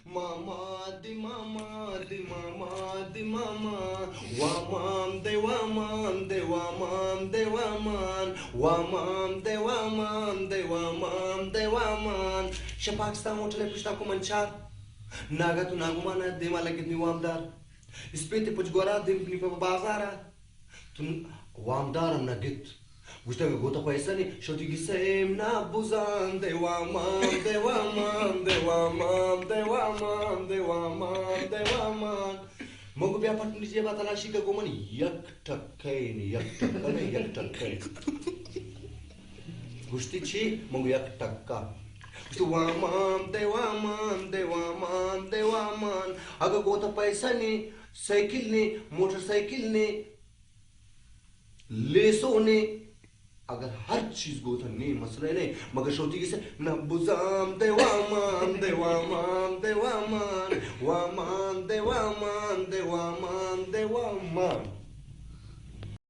Mama, di mama, di mama, di mama. Wamam, de wamam, de wamam, de waman. Wamam, de wamam, de wamam, de waman. Shapakistan hotel pushta ko manchar. Naga tu nagumana de malakit ni wamdar. Ispete puch gora de ni pa bazara. Tu wamdaram nagit. Gusta que gota paisa ni shoti gisem na buzan de waman de waman de waman de waman de waman de waman mogu bia patni je batala shika goman yak takkai ni yak takkai yak takkai gusti chi mogu yak takka gusti waman de waman de waman de waman aga gota paisa ni cycle ni motorcycle ni lasso ने अगर हर चीज गोथा नहीं मसले नहीं मगर Chantilly किसे न बुजाम देवामान देवामान देवामान वामान देवामान देवामान देवामान